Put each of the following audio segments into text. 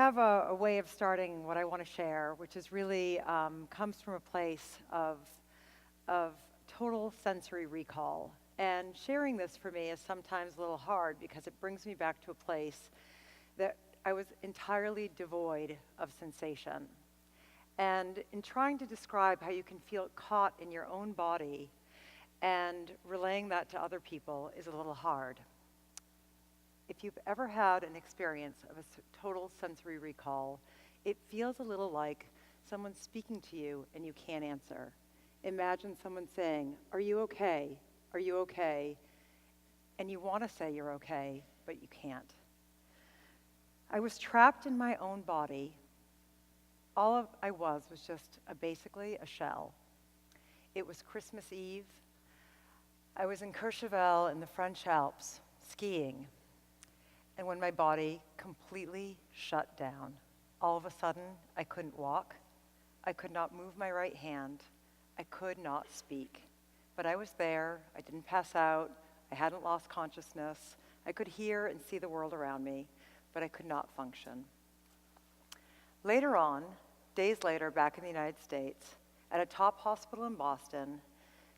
have a way of starting what I want to share, which is really comes from a place of total sensory recall. And sharing this for me is sometimes a little hard because it brings me back to a place that I was entirely devoid of sensation. And in trying to describe how you can feel caught in your own body and relaying that to other people is a little hard. If you've ever had an experience of a total sensory recall, it feels a little like someone speaking to you and you can't answer. Imagine someone saying, "Are you okay? Are you okay?" And you want to say you're okay, but you can't. I was trapped in my own body. All I was just basically a shell. It was Christmas Eve. I was in Courchevel in the French Alps skiing. And when my body completely shut down, all of a sudden I couldn't walk. I could not move my right hand. I could not speak. But I was there. I didn't pass out. I hadn't lost consciousness. I could hear and see the world around me, but I could not function. Later on, days later, back in the United States, at a top hospital in Boston,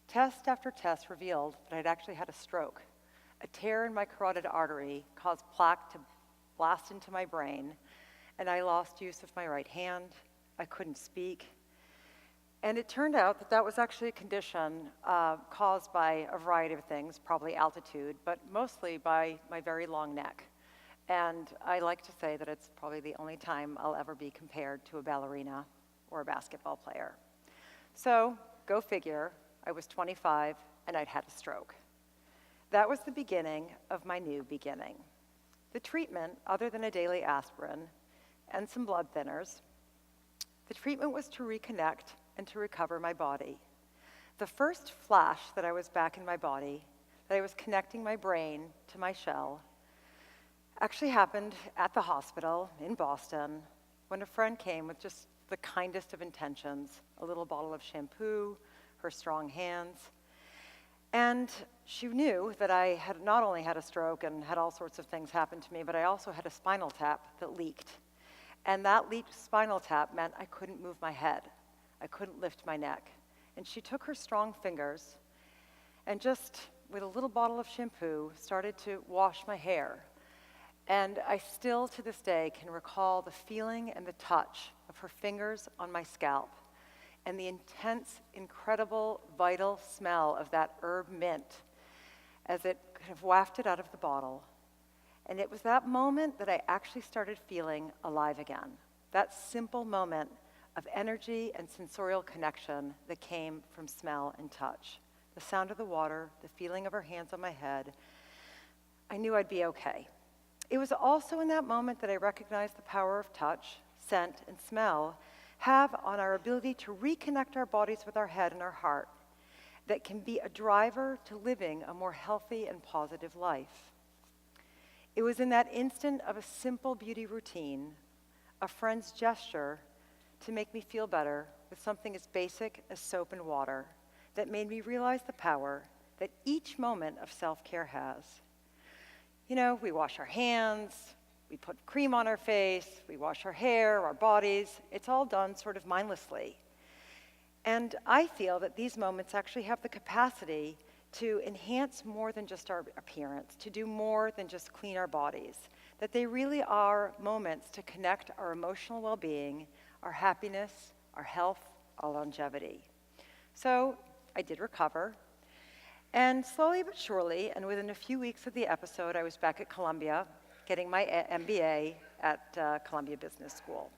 test after test revealed that I'd actually had a stroke. A tear in my carotid artery caused plaque to blast into my brain, and I lost use of my right hand. I couldn't speak. And it turned out that that was actually a condition caused by a variety of things, probably altitude, but mostly by my very long neck. And I like to say that it's probably the only time I'll ever be compared to a ballerina or a basketball player. So, go figure, I was 25 and I'd had a stroke. That was the beginning of my new beginning. The treatment, other than a daily aspirin and some blood thinners, the treatment was to reconnect and to recover my body. The first flash that I was back in my body, that I was connecting my brain to my shell, actually happened at the hospital in Boston when a friend came with just the kindest of intentions, a little bottle of shampoo, her strong hands. And she knew that I had not only had a stroke and had all sorts of things happen to me, but I also had a spinal tap that leaked. And that leaked spinal tap meant I couldn't move my head. I couldn't lift my neck. And she took her strong fingers and just, with a little bottle of shampoo, started to wash my hair. And I still, to this day, can recall the feeling and the touch of her fingers on my scalp and the intense, incredible, vital smell of that herb mint as it kind of wafted out of the bottle. And it was that moment that I actually started feeling alive again. That simple moment of energy and sensorial connection that came from smell and touch. The sound of the water, the feeling of her hands on my head. I knew I'd be okay. It was also in that moment that I recognized the power of touch, scent, and smell have on our ability to reconnect our bodies with our head and our heart that can be a driver to living a more healthy and positive life. It was in that instant of a simple beauty routine, a friend's gesture to make me feel better with something as basic as soap and water, that made me realize the power that each moment of self-care has. You know, we wash our hands, we put cream on our face, we wash our hair, our bodies. It's all done sort of mindlessly. And I feel that these moments actually have the capacity to enhance more than just our appearance, to do more than just clean our bodies, that they really are moments to connect our emotional well-being, our happiness, our health, our longevity. So I did recover. And slowly but surely, and within a few weeks of the episode, I was back at Columbia, getting my MBA at Columbia Business School.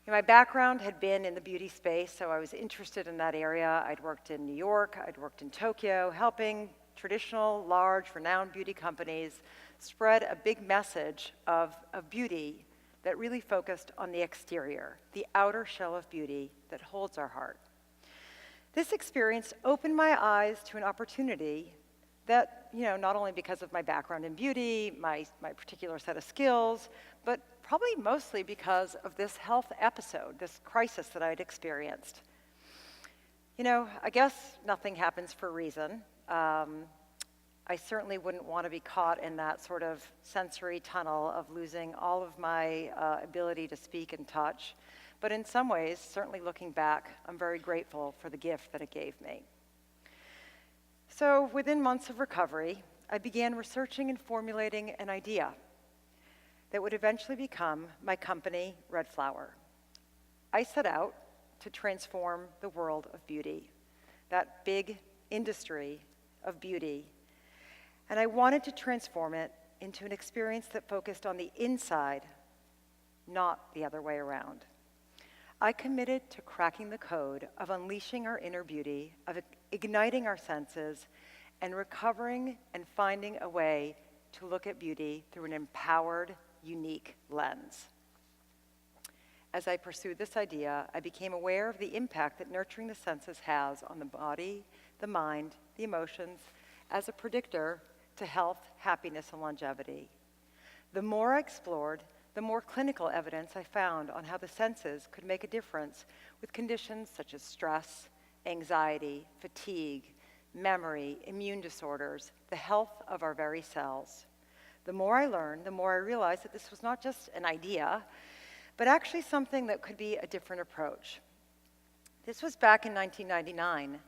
My background had been in the beauty space, so I was interested in that area. I'd worked in New York, I'd worked in Tokyo, helping traditional, large, renowned beauty companies spread a big message of beauty that really focused on the exterior, the outer shell of beauty that holds our heart. This experience opened my eyes to an opportunity that, not only because of my background in beauty, my particular set of skills, but probably mostly because of this health episode, this crisis that I'd experienced. I guess nothing happens for a reason. I certainly wouldn't want to be caught in that sort of sensory tunnel of losing all of my ability to speak and touch. But in some ways, certainly looking back, I'm very grateful for the gift that it gave me. So within months of recovery, I began researching and formulating an idea that would eventually become my company, Red Flower. I set out to transform the world of beauty, that big industry of beauty. And I wanted to transform it into an experience that focused on the inside, not the other way around. I committed to cracking the code of unleashing our inner beauty, of igniting our senses, and recovering and finding a way to look at beauty through an empowered, unique lens. As I pursued this idea, I became aware of the impact that nurturing the senses has on the body, the mind, the emotions, as a predictor to health, happiness, and longevity. The more I explored, the more clinical evidence I found on how the senses could make a difference with conditions such as stress, anxiety, fatigue, memory, immune disorders, the health of our very cells. The more I learned, the more I realized that this was not just an idea, but actually something that could be a different approach. This was back in 1999,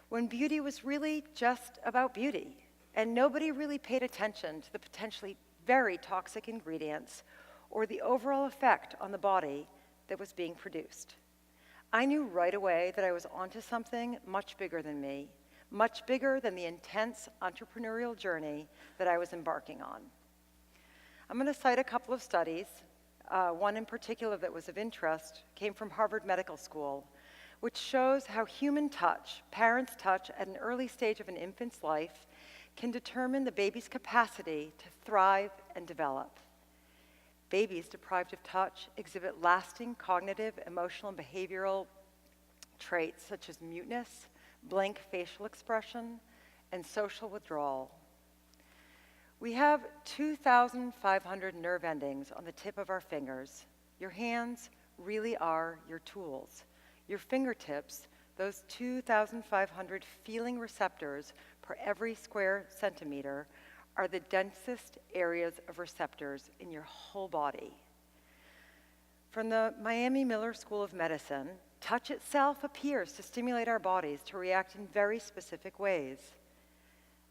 when beauty was really just about beauty, and nobody really paid attention to the potentially very toxic ingredients or the overall effect on the body that was being produced. I knew right away that I was onto something much bigger than me, much bigger than the intense entrepreneurial journey that I was embarking on. I'm going to cite a couple of studies. One in particular that was of interest came from Harvard Medical School, which shows how human touch, parents' touch at an early stage of an infant's life, can determine the baby's capacity to thrive and develop. Babies deprived of touch exhibit lasting cognitive, emotional, and behavioral traits such as muteness, blank facial expression, and social withdrawal. We have 2,500 nerve endings on the tip of our fingers. Your hands really are your tools. Your fingertips, those 2,500 feeling receptors per every square centimeter, are the densest areas of receptors in your whole body. From the Miami Miller School of Medicine, touch itself appears to stimulate our bodies to react in very specific ways.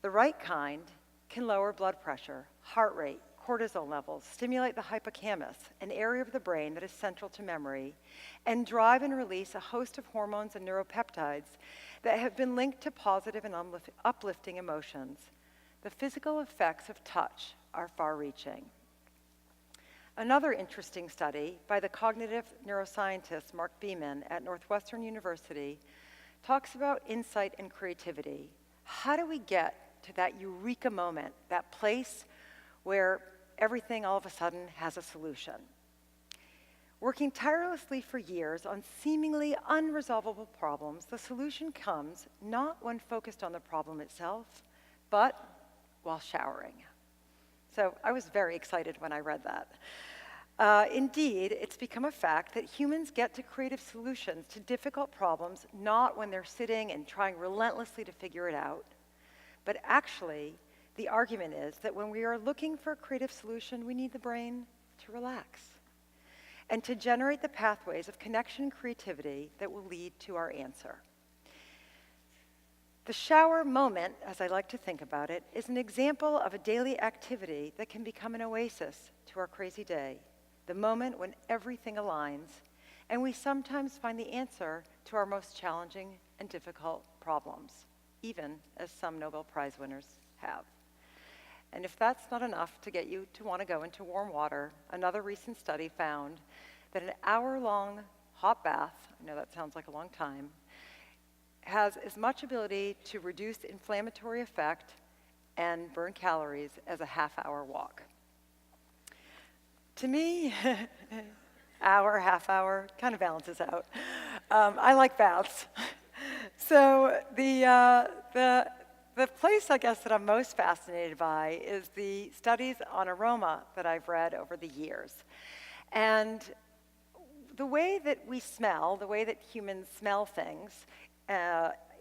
The right kind can lower blood pressure, heart rate, cortisol levels, stimulate the hippocampus, an area of the brain that is central to memory, and drive and release a host of hormones and neuropeptides that have been linked to positive and uplifting emotions. The physical effects of touch are far-reaching. Another interesting study by the cognitive neuroscientist Mark Beeman at Northwestern University talks about insight and creativity. How do we get to that eureka moment, that place where everything all of a sudden has a solution? Working tirelessly for years on seemingly unresolvable problems, the solution comes not when focused on the problem itself, but while showering. So I was very excited when I read that. Indeed, it's become a fact that humans get to creative solutions to difficult problems not when they're sitting and trying relentlessly to figure it out, but actually, the argument is that when we are looking for a creative solution, we need the brain to relax and to generate the pathways of connection and creativity that will lead to our answer. The shower moment, as I like to think about it, is an example of a daily activity that can become an oasis to our crazy day, the moment when everything aligns, and we sometimes find the answer to our most challenging and difficult problems, even as some Nobel Prize winners have. And if that's not enough to get you to want to go into warm water, another recent study found that an hour-long hot bath, I know that sounds like a long time, has as much ability to reduce the inflammatory effect and burn calories as a half-hour walk. To me, hour, half hour, kind of balances out. I like baths. So the place, I guess, that I'm most fascinated by is the studies on aroma that I've read over the years. And the way that we smell, the way that humans smell things,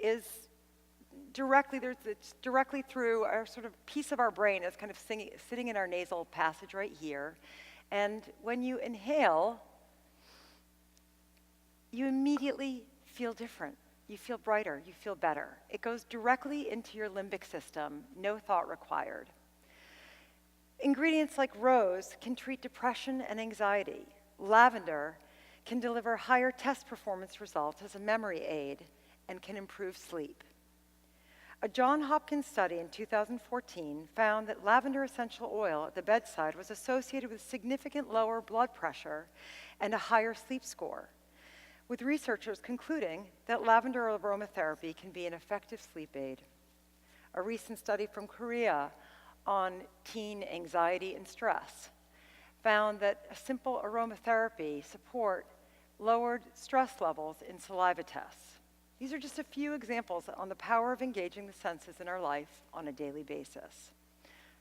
is it's directly through our sort of piece of our brain that's kind of sitting in our nasal passage right here. And when you inhale, you immediately feel different. You feel brighter, you feel better. It goes directly into your limbic system, no thought required. Ingredients like rose can treat depression and anxiety. Lavender can deliver higher test performance results as a memory aid and can improve sleep. A Johns Hopkins study in 2014 found that lavender essential oil at the bedside was associated with significant lower blood pressure and a higher sleep score, with researchers concluding that lavender aromatherapy can be an effective sleep aid. A recent study from Korea on teen anxiety and stress found that a simple aromatherapy support lowered stress levels in saliva tests. These are just a few examples on the power of engaging the senses in our life on a daily basis.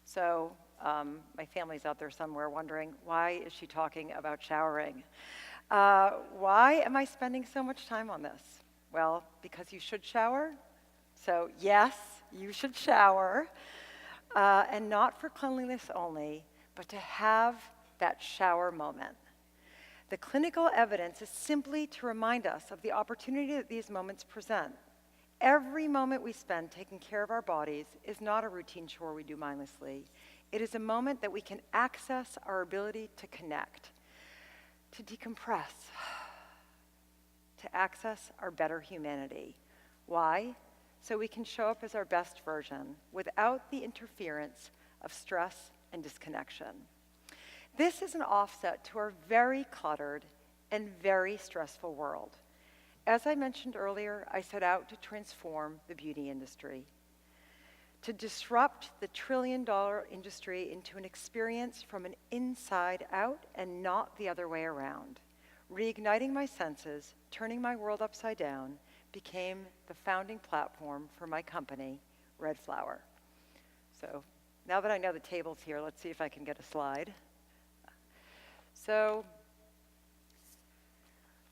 So my family's out there somewhere wondering, why is she talking about showering? Why am I spending so much time on this? Well, because you should shower. So yes, you should shower, and not for cleanliness only, but to have that shower moment. The clinical evidence is simply to remind us of the opportunity that these moments present. Every moment we spend taking care of our bodies is not a routine chore we do mindlessly. It is a moment that we can access our ability to connect, to decompress, to access our better humanity. Why? So we can show up as our best version without the interference of stress and disconnection. This is an offset to our very cluttered and very stressful world. As I mentioned earlier, I set out to transform the beauty industry, to disrupt the trillion-dollar industry into an experience from an inside out and not the other way around. Reigniting my senses, turning my world upside down, became the founding platform for my company, Red Flower. So now that I know the table's here, let's see if I can get a slide. So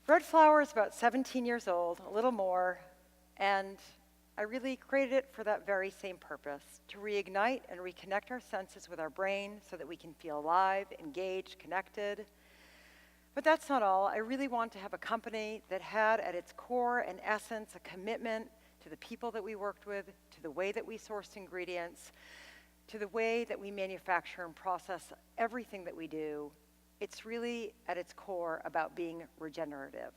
Red Flower is about 17 years old, a little more, and I really created it for that very same purpose, to reignite and reconnect our senses with our brain so that we can feel alive, engaged, connected. But that's not all. I really want to have a company that had at its core and essence a commitment to the people that we worked with, to the way that we sourced ingredients, to the way that we manufacture and process everything that we do. It's really at its core about being regenerative.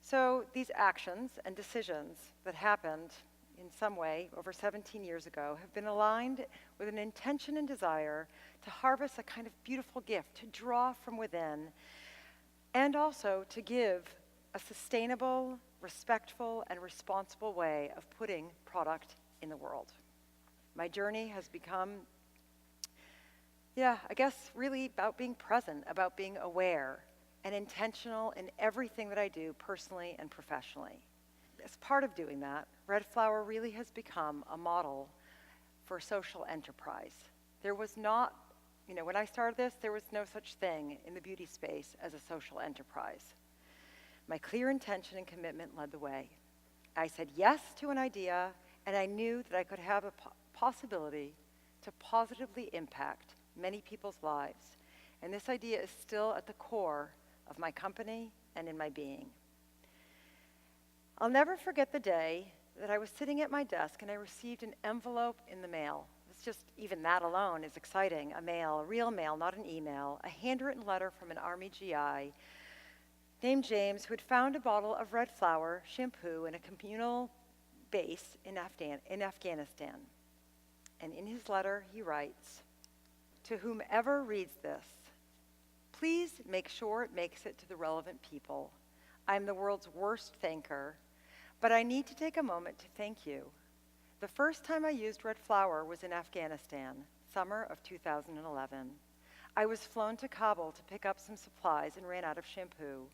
So these actions and decisions that happened in some way over 17 years ago have been aligned with an intention and desire to harvest a kind of beautiful gift, to draw from within, and also to give a sustainable, respectful, and responsible way of putting product in the world. My journey has become, I guess really about being present, about being aware and intentional in everything that I do personally and professionally. As part of doing that, Red Flower really has become a model for social enterprise. There was not, when I started this, there was no such thing in the beauty space as a social enterprise. My clear intention and commitment led the way. I said yes to an idea, and I knew that I could have a possibility to positively impact many people's lives. And this idea is still at the core of my company and in my being. I'll never forget the day that I was sitting at my desk and I received an envelope in the mail. It's just, even that alone is exciting. A real mail, not an email, a handwritten letter from an Army GI named James, who had found a bottle of Red Flower shampoo in a communal base in Afghanistan. And in his letter, he writes, "To whomever reads this, please make sure it makes it to the relevant people. I'm the world's worst thanker, but I need to take a moment to thank you. The first time I used Red Flower was in Afghanistan, summer of 2011. I was flown to Kabul to pick up some supplies and ran out of shampoo.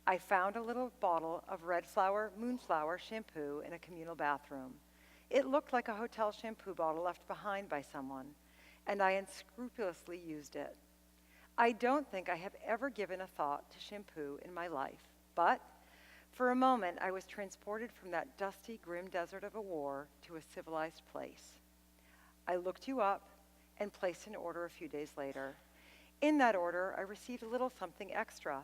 I found a little bottle of Red Flower Moonflower shampoo in a communal bathroom. It looked like a hotel shampoo bottle left behind by someone, and I unscrupulously used it. I don't think I have ever given a thought to shampoo in my life, but For a moment, I was transported from that dusty, grim desert of a war to a civilized place. I looked you up and placed an order a few days later. In that order, I received a little something extra.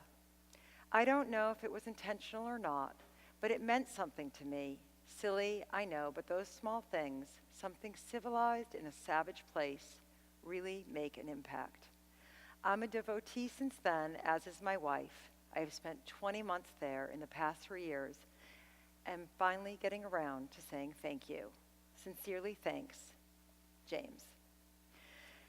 I don't know if it was intentional or not, but it meant something to me. Silly, I know, but those small things, something civilized in a savage place, really make an impact. I'm a devotee since then, as is my wife. I have spent 20 months there in the past 3 years, and finally getting around to saying thank you. Sincerely thanks, James.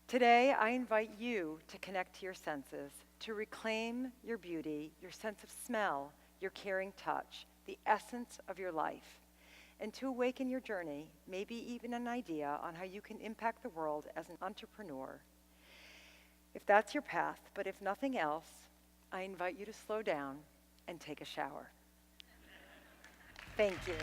Today, I invite you to connect to your senses, to reclaim your beauty, your sense of smell, your caring touch, the essence of your life, and to awaken your journey, maybe even an idea on how you can impact the world as an entrepreneur. If that's your path, but if nothing else, I invite you to slow down and take a shower. Thank you.